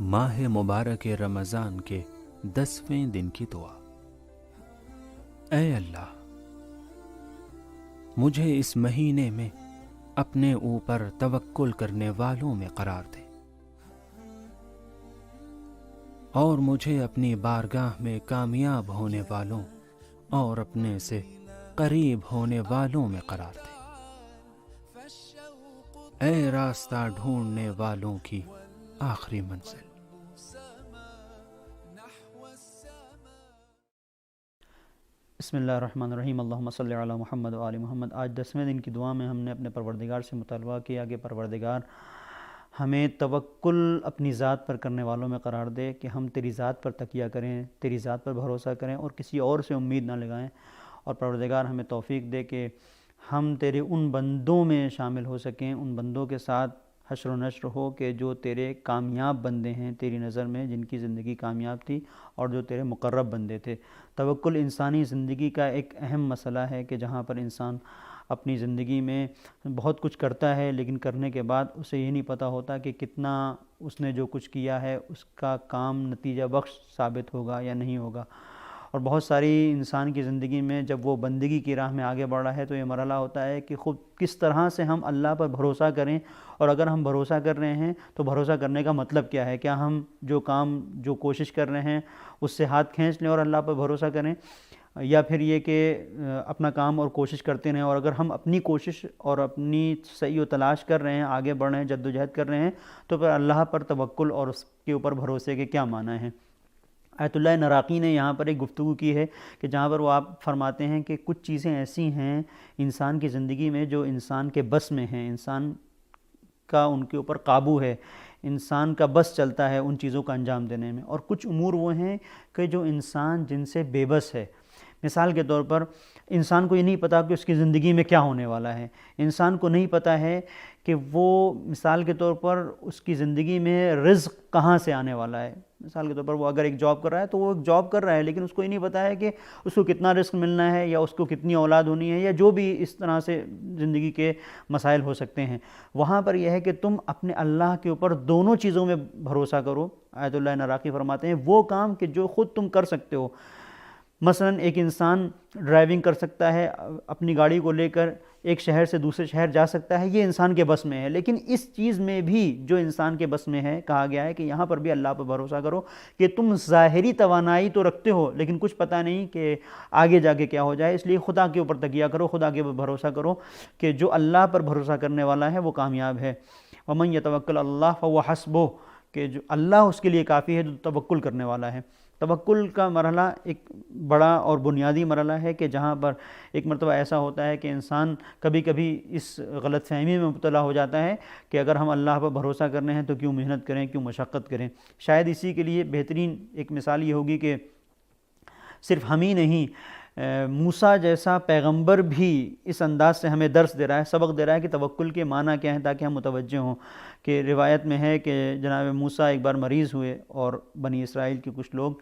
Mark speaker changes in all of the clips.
Speaker 1: ماہ مبارک رمضان کے 10ویں دن کی دعا۔ اے اللہ، مجھے اس مہینے میں اپنے اوپر توکل کرنے والوں میں قرار دے اور مجھے اپنی بارگاہ میں کامیاب ہونے والوں اور اپنے سے قریب ہونے والوں میں قرار دے۔ اے راستہ ڈھونڈنے والوں کی آخری منزل۔
Speaker 2: بسم اللہ الرحمن الرحیم، اللہم صلی علی محمد و آل محمد۔ آج 10ویں دن کی دعا میں ہم نے اپنے پروردگار سے مطالبہ کیا کہ پروردگار ہمیں توکل اپنی ذات پر کرنے والوں میں قرار دے، کہ ہم تیری ذات پر تکیہ کریں، تیری ذات پر بھروسہ کریں اور کسی اور سے امید نہ لگائیں، اور پروردگار ہمیں توفیق دے کہ ہم تیرے ان بندوں میں شامل ہو سکیں، ان بندوں کے ساتھ حشر و نشر ہو کہ جو تیرے کامیاب بندے ہیں تیری نظر میں، جن کی زندگی کامیاب تھی اور جو تیرے مقرب بندے تھے۔ توکل انسانی زندگی کا ایک اہم مسئلہ ہے کہ جہاں پر انسان اپنی زندگی میں بہت کچھ کرتا ہے، لیکن کرنے کے بعد اسے یہ نہیں پتہ ہوتا کہ کتنا اس نے جو کچھ کیا ہے اس کا کام نتیجہ بخش ثابت ہوگا یا نہیں ہوگا۔ اور بہت ساری انسان کی زندگی میں جب وہ بندگی کی راہ میں آگے بڑھ رہا ہے تو یہ مرحلہ ہوتا ہے کہ خود کس طرح سے ہم اللہ پر بھروسہ کریں، اور اگر ہم بھروسہ کر رہے ہیں تو بھروسہ کرنے کا مطلب کیا ہے؟ کیا ہم جو کوشش کر رہے ہیں اس سے ہاتھ کھینچ لیں اور اللہ پر بھروسہ کریں، یا پھر یہ کہ اپنا کام اور کوشش کرتے رہیں؟ اور اگر ہم اپنی کوشش اور اپنی سعی و تلاش کر رہے ہیں، آگے بڑھ رہے ہیں، جد و جہد کر رہے ہیں، تو پھر اللہ پر توکل اور اس کے اوپر بھروسے کے کیا معنی ہیں؟ آیت اللہ نراقی نے یہاں پر ایک گفتگو کی ہے کہ جہاں پر وہ آپ فرماتے ہیں کہ کچھ چیزیں ایسی ہیں انسان کی زندگی میں جو انسان کے بس میں ہیں، انسان کا ان کے اوپر قابو ہے، انسان کا بس چلتا ہے ان چیزوں کا انجام دینے میں، اور کچھ امور وہ ہیں کہ جو انسان جن سے بے بس ہے۔ مثال کے طور پر انسان کو یہ نہیں پتا کہ اس کی زندگی میں کیا ہونے والا ہے، انسان کو نہیں پتا ہے کہ وہ مثال کے طور پر اس کی زندگی میں رزق کہاں سے آنے والا ہے۔ مثال کے طور پر وہ اگر ایک جاب کر رہا ہے تو وہ ایک جاب کر رہا ہے، لیکن اس کو یہ نہیں پتا ہے کہ اس کو کتنا رزق ملنا ہے، یا اس کو کتنی اولاد ہونی ہے، یا جو بھی اس طرح سے زندگی کے مسائل ہو سکتے ہیں۔ وہاں پر یہ ہے کہ تم اپنے اللہ کے اوپر دونوں چیزوں میں بھروسہ کرو۔ آیت اللہ نراقی فرماتے ہیں وہ کام کہ جو خود تم کر سکتے ہو۔ مثلا ایک انسان ڈرائیونگ کر سکتا ہے، اپنی گاڑی کو لے کر ایک شہر سے دوسرے شہر جا سکتا ہے، یہ انسان کے بس میں ہے، لیکن اس چیز میں بھی جو انسان کے بس میں ہے کہا گیا ہے کہ یہاں پر بھی اللہ پر بھروسہ کرو کہ تم ظاہری توانائی تو رکھتے ہو لیکن کچھ پتہ نہیں کہ آگے جا کے کیا ہو جائے، اس لیے خدا کے اوپر تکیہ کرو، خدا کے اوپر بھروسہ کرو کہ جو اللہ پر بھروسہ کرنے والا ہے وہ کامیاب ہے۔ وَمَن يَتَوَكَّلْ عَلَى اللَّهِ فَهُوَ حَسْبُهُ، کہ جو اللہ اس کے لیے کافی ہے جو توکل کرنے والا ہے۔ توکل کا مرحلہ ایک بڑا اور بنیادی مرحلہ ہے کہ جہاں پر ایک مرتبہ ایسا ہوتا ہے کہ انسان کبھی کبھی اس غلط فہمی میں مبتلا ہو جاتا ہے کہ اگر ہم اللہ پر بھروسہ کرنے ہیں تو کیوں محنت کریں، کیوں مشقت کریں۔ شاید اسی کے لیے بہترین ایک مثال یہ ہوگی کہ صرف ہم ہی نہیں، موسیٰ جیسا پیغمبر بھی اس انداز سے ہمیں درس دے رہا ہے، سبق دے رہا ہے کہ توکل کے معنی کیا ہیں، تاکہ ہم متوجہ ہوں۔ کہ روایت میں ہے کہ جناب موسیٰ ایک بار مریض ہوئے اور بنی اسرائیل کے کچھ لوگ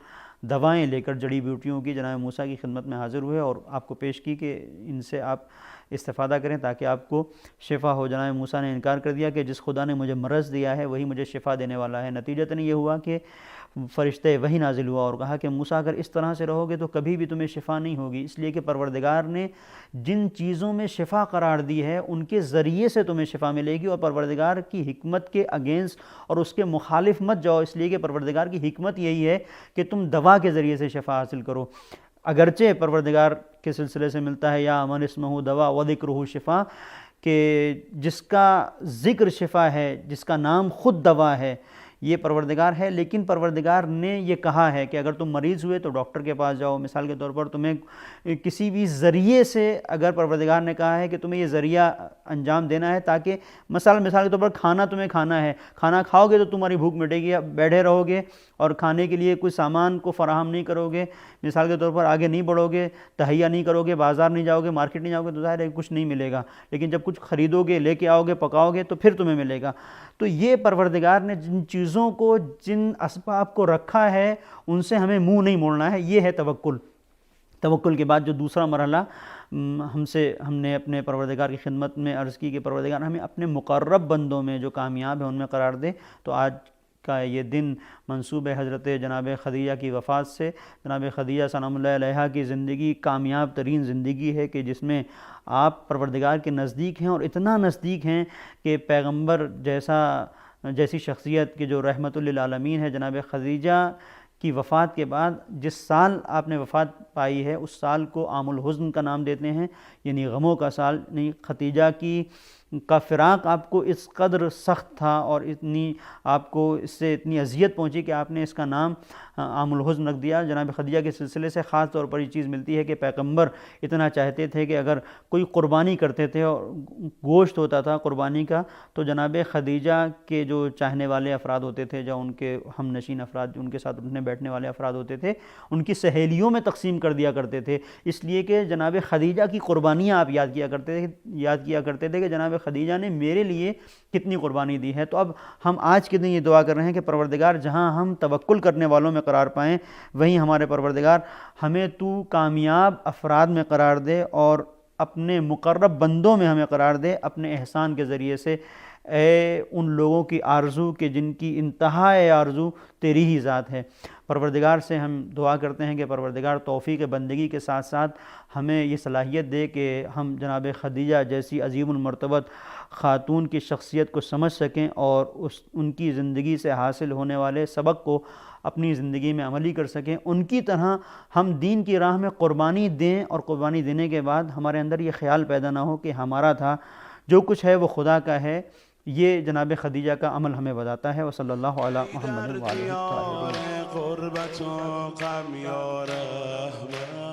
Speaker 2: دوائیں لے کر جڑی بوٹیوں کی جناب موسیٰ کی خدمت میں حاضر ہوئے اور آپ کو پیش کی کہ ان سے آپ استفادہ کریں تاکہ آپ کو شفا ہو۔ جناب موسیٰ نے انکار کر دیا کہ جس خدا نے مجھے مرض دیا ہے وہی مجھے شفا دینے والا ہے۔ نتیجتاً یہ ہوا کہ فرشتہ وحی نازل ہوا اور کہا کہ موسیٰ اگر اس طرح سے رہو گے تو کبھی بھی تمہیں شفا نہیں ہوگی، اس لیے کہ پروردگار نے جن چیزوں میں شفا قرار دی ہے ان کے ذریعے سے تمہیں شفا ملے گی، اور پروردگار کی حکمت کے اگینسٹ اور اس کے مخالف مت جاؤ، اس لیے کہ پروردگار کی حکمت یہی ہے کہ تم دوا کے ذریعے سے شفا حاصل کرو۔ اگرچہ پروردگار کے سلسلے سے ملتا ہے یا من اسمہ دوا و ذکرہ شفا، کہ جس کا ذکر شفا ہے، جس کا نام خود دوا ہے، یہ پروردگار ہے، لیکن پروردگار نے یہ کہا ہے کہ اگر تم مریض ہوئے تو ڈاکٹر کے پاس جاؤ۔ مثال کے طور پر تمہیں کسی بھی ذریعے سے اگر پروردگار نے کہا ہے کہ تمہیں یہ ذریعہ انجام دینا ہے تاکہ مثال کے طور پر کھانا تمہیں کھانا ہے، کھانا کھاؤ گے تو تمہاری بھوک مٹے گی، بیٹھے رہو گے اور کھانے کے لیے کوئی سامان کو فراہم نہیں کرو گے، مثال کے طور پر آگے نہیں بڑھو گے، تہیہ نہیں کرو گے، بازار نہیں جاؤ گے، مارکیٹ نہیں جاؤ گے، تو ظاہر ہے کچھ نہیں ملے گا، لیکن جب کچھ خریدو گے، لے کے آؤ گے، پکاؤ گے تو پھر تمہیں ملے گا۔ تو یہ پروردگار نے جن چیزوں کو، جن اسباب کو رکھا ہے ان سے ہمیں منہ نہیں موڑنا ہے، یہ ہے توکل۔ توکل کے بعد جو دوسرا مرحلہ ہم نے اپنے پروردگار کی خدمت میں عرض کی کہ پروردگار ہمیں اپنے مقرب بندوں میں جو کامیاب ہیں ان میں قرار دے، تو آج کا یہ دن منسوب ہے حضرت جناب خدیجہ کی وفات سے۔ جناب خدیجہ سلام اللہ علیہا کی زندگی کامیاب ترین زندگی ہے کہ جس میں آپ پروردگار کے نزدیک ہیں، اور اتنا نزدیک ہیں کہ پیغمبر جیسی شخصیت کہ جو رحمت للعالمین ہے، جناب خدیجہ کی وفات کے بعد جس سال آپ نے وفات پائی ہے اس سال کو عام الحزن کا نام دیتے ہیں، یعنی غموں کا سال۔ یعنی خدیجہ کا فراق آپ کو اس قدر سخت تھا اور آپ کو اس سے اتنی اذیت پہنچی کہ آپ نے اس کا نام عام الحزن رکھ دیا۔ جناب خدیجہ کے سلسلے سے خاص طور پر یہ چیز ملتی ہے کہ پیغمبر اتنا چاہتے تھے کہ اگر کوئی قربانی کرتے تھے اور گوشت ہوتا تھا قربانی کا، تو جناب خدیجہ کے جو چاہنے والے افراد ہوتے تھے، جو ان کے ہم نشین افراد، ان کے ساتھ اٹھنے بیٹھنے والے افراد ہوتے تھے، ان کی سہیلیوں میں تقسیم کر دیا کرتے تھے، اس لیے کہ جناب خدیجہ کی قربانیاں آپ یاد کیا کرتے تھے کہ جناب خدیجہ نے میرے لیے کتنی قربانی دی ہے۔ تو اب ہم آج کے دن یہ دعا کر رہے ہیں کہ پروردگار جہاں ہم توکل کرنے والوں میں قرار پائیں، وہیں ہمارے پروردگار ہمیں تو کامیاب افراد میں قرار دے اور اپنے مقرب بندوں میں ہمیں قرار دے اپنے احسان کے ذریعے سے۔ اے ان لوگوں کی آرزو کہ جن کی انتہائی آرزو تیری ہی ذات ہے۔ پروردگار سے ہم دعا کرتے ہیں کہ پروردگار توفیق بندگی کے ساتھ ساتھ ہمیں یہ صلاحیت دے کہ ہم جناب خدیجہ جیسی عظیم المرتبت خاتون کی شخصیت کو سمجھ سکیں اور ان کی زندگی سے حاصل ہونے والے سبق کو اپنی زندگی میں عملی کر سکیں، ان کی طرح ہم دین کی راہ میں قربانی دیں، اور قربانی دینے کے بعد ہمارے اندر یہ خیال پیدا نہ ہو کہ ہمارا تھا، جو کچھ ہے وہ خدا کا ہے۔ یہ جناب خدیجہ کا عمل ہمیں بتاتا ہے۔ وصلی اللہ علی محمد و آلہ الطاہرین۔